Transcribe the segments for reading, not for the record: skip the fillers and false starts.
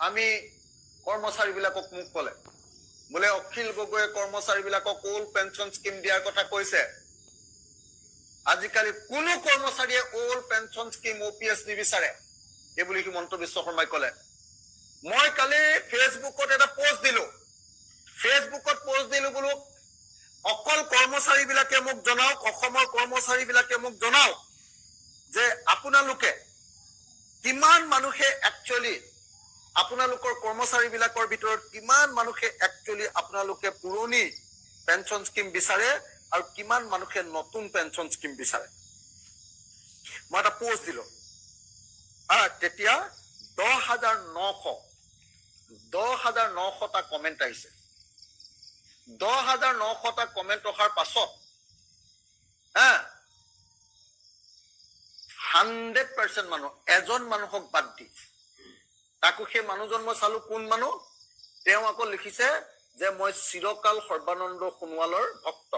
আমি কৰ্মচাৰীবিলাকক মোক ক'লে বোলে অখিল গগৈয়ে কৰ্মচাৰীবিলাকক ওল্ড পেঞ্চন স্কিম দিয়াৰ কথা কৈছে আজিকালি কোনো কৰ্মচাৰীয়ে ওল্ড পেঞ্চন স্কিম OPS নিবিচাৰে এই বুলি হিমন্ত বিশ্ব শৰ্মাই ক'লে মই কালি ফেচবুকত এটা পোষ্ট দিলো বোলো অকল কৰ্মচাৰীবিলাকে মোক জনাওক অসমৰ কৰ্মচাৰীবিলাকে মোক জনাওক যে আপোনালোকে কিমান মানুহে একচুয়ালি আপোনালোকৰ কৰ্মচাৰীবিলাকৰ ভিতৰত কিমান মানুহে একচুয়ালি আপোনালোকে পুৰণি পেঞ্চন স্কিম বিচাৰে আৰু কিমান মানুহে নতুন পেঞ্চন স্কিম বিচাৰে মই এটা পোষ্ট দিলো তেতিয়া 10,900টা কমেন্ট আহিছে 10,900টা কমেন্ট অহাৰ পাছত 100% মানুহ এজন মানুহক বাদ দি তাকো সেই মানুহজন মই চালো কোন মানুহ তেওঁ আকৌ লিখিছে যে মই চিৰকাল সৰ্বানন্দ সোণোৱালৰ ভক্ত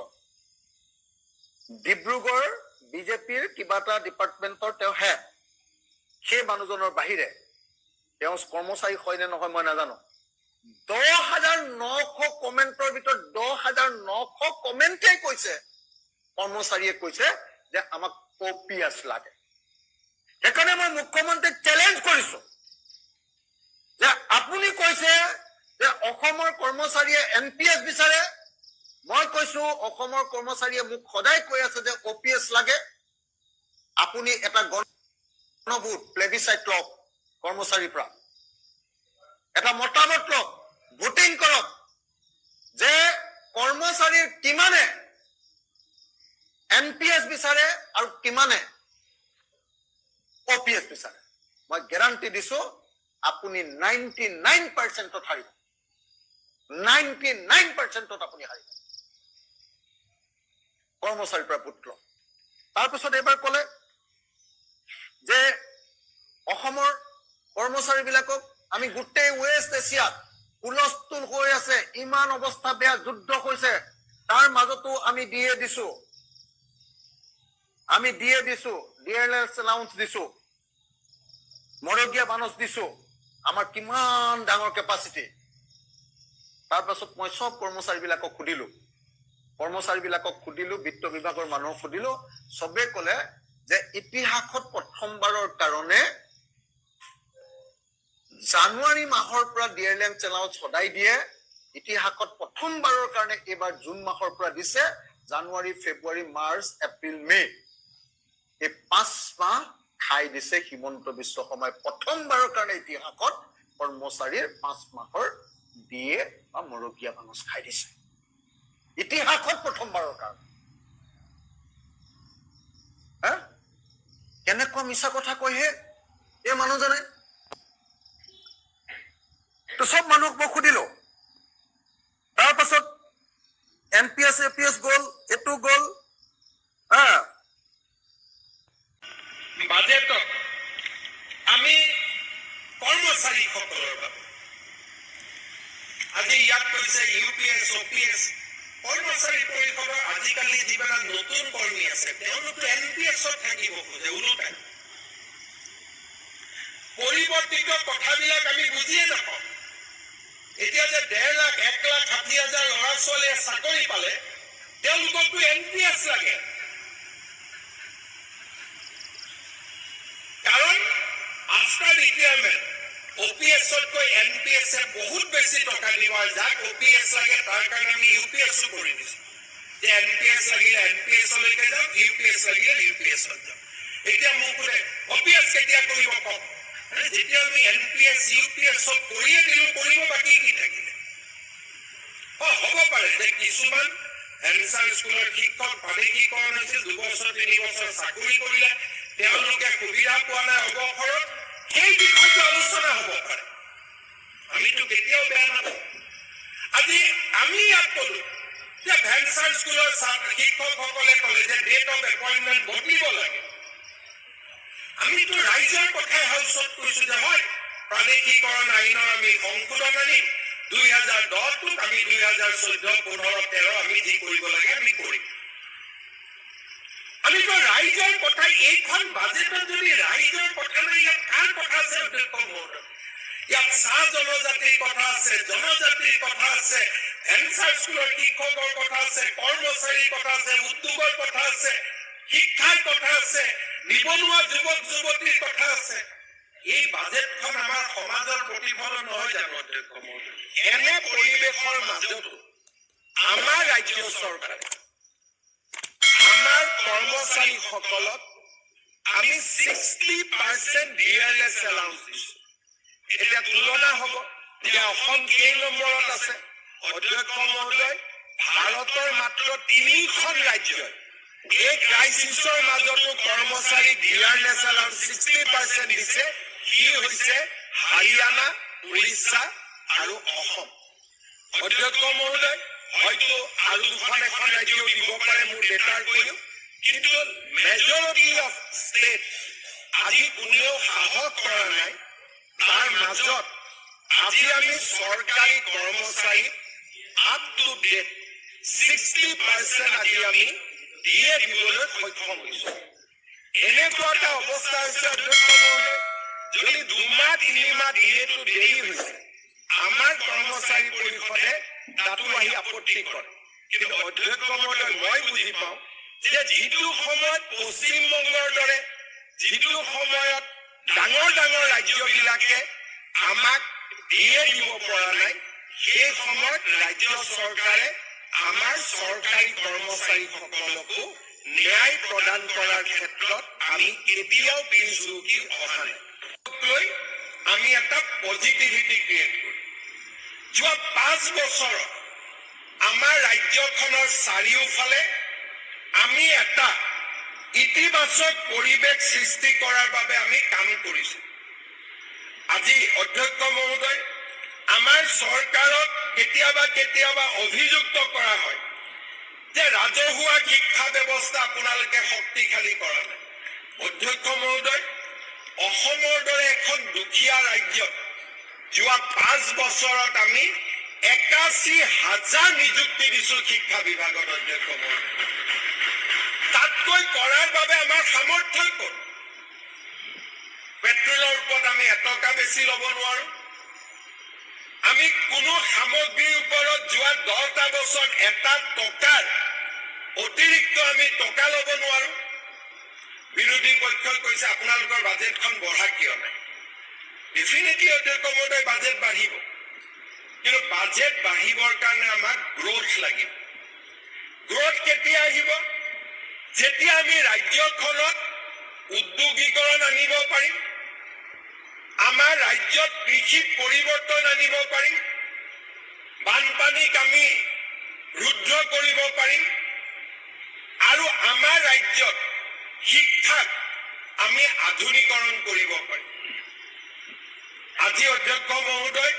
ডিব্ৰুগড় বিজেপিৰ কিবা এটা ডিপাৰ্টমেন্টৰ তেওঁ হেড সেই মানুহজনৰ বাহিৰে তেওঁ কৰ্মচাৰী হয় নে নহয় মই নাজানো 10,900 কমেন্টৰ ভিতৰত 10,900 কমেন্টে কৈছে কৰ্মচাৰীয়ে কৈছে যে আমাক OPS লাগে সেইকাৰণে মই মুখ্যমন্ত্ৰীক চ্যালেঞ্জ কৰিছো যে আপুনি কৈছে যে অসমৰ কৰ্মচাৰীয়ে NPS বিচাৰে মই কৈছো অসমৰ কৰ্মচাৰীয়ে মোক সদায় কৈ আছে যে OPS লাগে আপুনি এটা গণভোট প্লেবিচাইট লওক কৰ্মচাৰীৰ পৰা এটা মতামত লওক ভোটিং কৰক যে কৰ্মচাৰীৰ কিমানে NPS বিচাৰে আৰু কিমানে OPS বিচাৰে মই গ্যাৰান্টি দিছো আপুনি 99% হাৰিব 99% আপুনি হাৰিব কৰ্মচাৰীৰ পৰা পুত্ৰ তাৰপিছত এবাৰ ক'লে যে অসমৰ কৰ্মচাৰীবিলাকক আমি গোটেই ৱেষ্ট এছিয়াত হুলস্থুল হৈ আছে ইমান অৱস্থা বেয়া যুদ্ধ হৈছে তাৰ মাজতো আমি দিয়ে দিছো ডিএলএছ এলাউন্স দিছো মৰগীয়া বানচ দিছো আমাৰ কিমান ডাঙৰ কেপাসিটি তাৰপাছত মই সব কৰ্মচাৰীবিলাকক সুধিলো বিত্ত বিভাগৰ মানুহক সুধিলো সবে ক'লে যে ইতিহাসত প্ৰথমবাৰৰ কাৰণে জানুৱাৰী মাহৰ পৰা ডিএলএম এলাউন্স সদায় দিয়ে ইতিহাসত প্ৰথমবাৰৰ কাৰণে এবাৰ জুন মাহৰ পৰা দিছে জানুৱাৰী ফেব্ৰুৱাৰী মাৰ্চ এপ্ৰিল মে এই 5 মাহ খাই দিছে হিমন্ত বিশ্ব শৰ্মাই প্ৰথমবাৰৰ কাৰণে ইতিহাসত কৰ্মচাৰীৰ 5 মাহৰ দিয়ে বা মৰগীয়া বানচ খাই দিছে ইতিহাসত প্ৰথমবাৰৰ কাৰণে কেনেকুৱা মিছা কথা কয় হে এই মানুহজনে তো সব মানুহক মই সুধিলো তাৰপাছত NPS APS গ'ল এটো গ'ল বাজেটত আমি কৰ্মচাৰীসকলৰ বাবে আজি ইয়াত কৈছে UPS OPS কৰ্মচাৰী পৰিষদৰ আজিকালি যিবিলাক নতুন কৰ্মী আছে তেওঁলোকে NPS-ত থাকিব খোজে ওলোটাই পৰিৱৰ্তিত কথাবিলাক আমি বুজিয়ে নাপাওঁ এতিয়া যে 1.5 লাখ 1,60,000 ল'ৰা ছোৱালীয়ে চাকৰি পালে তেওঁলোককতো NPS লাগে কাৰণ আফটাৰ ৰিটায়াৰমেণ্ট OPS-তকৈ NPS-এ বহুত বেছি টকা দিব আৰু যাক OPS লাগে তাৰ কাৰণে আমি UPS-ও কৰি দিছো যে NPS লাগিলে NPS-লৈকে যাওক UPS লাগিলে UPS-ত যাওক এতিয়া মোক বোলে OPS কেতিয়া কৰিব কওক যেতিয়া আমি NPS UPS সব কৰিয়ে দিলো কৰিব বাকী কি থাকিলে হ'ব পাৰে যে কিছুমান হেলচাৰ স্কুলৰ শিক্ষক প্ৰাদেশিকৰণ হৈছিল 2 বছৰ 3 বছৰ চাকৰি কৰিলে তেওঁলোকে সুবিধা পোৱা নাই অৱসৰত সেই বিষয়টো আলোচনা হ'ব পাৰে আমিতো কেতিয়াও বেয়া নাপাওঁ আজি আমি ইয়াত ক'লো যে হেলচাৰ স্কুলৰ শিক্ষকসকলে ক'লে যে ডেট অফ এপইণ্টমেণ্ট বদলিব লাগে আমিতো ৰাইজৰ কথাই হাউচত কৈছো যে হয় প্ৰাদেশিকৰণ আইনৰ আমি সংশোধন আনিম 2010 আমি 2014 15 13 আমি যি কৰিব লাগে আমি কৰিম আমি তো ৰাইজৰ কথা এইখন বাজেটত যদি ৰাইজৰ কথা নাই ইয়াত কাৰ কথা আছে ইয়াত চাহ জনজাতিৰ কথা আছে, জনজাতিৰ কথা আছে, ভেঞ্চাৰ স্কুলৰ শিক্ষকৰ কথা আছে, কৰ্মচাৰীৰ কথা আছে, উদ্যোগৰ কথা আছে, শিক্ষাৰ কথা আছে, নিবনুৱা যুৱক যুৱতীৰ কথা আছে। এই বাজেটখন আমাৰ সমাজৰ প্ৰতিফলন নহয় জানো অধ্যক্ষ মহোদয়? এনে পৰিৱেশৰ মাজতো আমাৰ ৰাজ্য চৰকাৰে আমাৰ কৰ্মচাৰীসকলক আমি 60% ডিআৰএছ এলাউন্স দিছো। এতিয়া তুলনা হ'ব যে অসম কেই নম্বৰত আছে? অধ্যক্ষ মহোদয়, ভাৰতৰ মাত্ৰ 3খন ৰাজ্যই এই ক্ৰাইচিছৰ মাজতো কৰ্মচাৰী ডিআৰএছ এলাউন্স 60% দিছে। সি হৈছে হাৰিয়ানা, উৰিষ্যা আৰু অসম। অধ্যক্ষ মহোদয়, হয়তো আৰু দুখন এখন ৰাজ্যও দিব পাৰে মোৰ ডেটাৰ কৰিও, কিন্তু মেজৰিটি অফ ষ্টেট আজি কোনেও সাহস কৰা নাই। তাৰ মাজত আজি আমি চৰকাৰী কৰ্মচাৰী আপ টু ডেট 60% আজি আমি দিয়ে দিবলৈ সক্ষম হৈছো। এনেকুৱা এটা অৱস্থা হৈছে অধ্যক্ষ মহোদয়, যদি 2 মাহ 3 মাহ দিয়েতো দেৰি হৈছে, আমাৰ কৰ্মচাৰী পৰিষদে তাতো আহি আপত্তি কৰে। কিন্তু অধ্যক্ষ মহোদয়, মই বুজি পাওঁ যে যিটো সময়ত পশ্চিমবংগৰ দৰে, যিটো সময়ত ডাঙৰ ডাঙৰ ৰাজ্যবিলাকে আমাক দিয়ে দিব পৰা নাই, সেই সময়ত ৰাজ্য চৰকাৰে আমাৰ চৰকাৰী কৰ্মচাৰীসকলকো ন্যায় প্ৰদান কৰাৰ ক্ষেত্ৰত আমি কেতিয়াও পিছ হুহুকি অহা নাই। আমি এটা পজিটিভিটি ক্ৰিয়েট কৰিম। যোৱা 5 বছৰত আমাৰ ৰাজ্যখনৰ চাৰিওফালে আমি এটা ইতিবাচক পৰিৱেশ সৃষ্টি কৰাৰ বাবে আমি কাম কৰিছো। আজি অধ্যক্ষ মহোদয়, আমাৰ চৰকাৰক কেতিয়াবা কেতিয়াবা অভিযুক্ত কৰা হয় যে ৰাজহুৱা শিক্ষা ব্যৱস্থা আপোনালোকে শক্তিশালী কৰা নাই। অধ্যক্ষ মহোদয়, অসমৰ দৰে এখন দুখীয়া ৰাজ্যত যোৱা 5 বছৰত আমি 81,000 নিযুক্তি দিছো শিক্ষা বিভাগত। অধ্যক্ষ মহোদয়, তাতকৈ কৰাৰ বাবে আমাৰ সামৰ্থ্য ক'ত? পেট্ৰলৰ ওপৰত আমি এটকা বেছি ল'ব নোৱাৰো। আমি কোনো সামগ্ৰীৰ ওপৰত যোৱা 10টা বছৰত এটা টকাৰ অতিৰিক্ত আমি টকা ল'ব নোৱাৰো। বিৰোধী পক্ষই কৈছে আপোনালোকৰ বাজেটখন বঢ়া কিয় নাই? ডেফিনেটলি অধ্যক্ষ মহোদয়, বাজেট বাঢ়িব, কিন্তু বাজেট বাঢ়িবৰ কাৰণে আমাক গ্ৰোথ লাগিব। গ্ৰোথ কেতিয়া আহিব? যেতিয়া আমি ৰাজ্যখনত উদ্যোগীকৰণ আনিব পাৰিম, আমাৰ ৰাজ্যত কৃষিত পৰিৱৰ্তন আনিব পাৰিম, বানপানীক আমি ৰুদ্ধ কৰিব পাৰিম, আৰু আমাৰ ৰাজ্যত শিক্ষাক আমি আধুনিকৰণ কৰিব পাৰিম। আজি অধ্যক্ষ মহোদয়,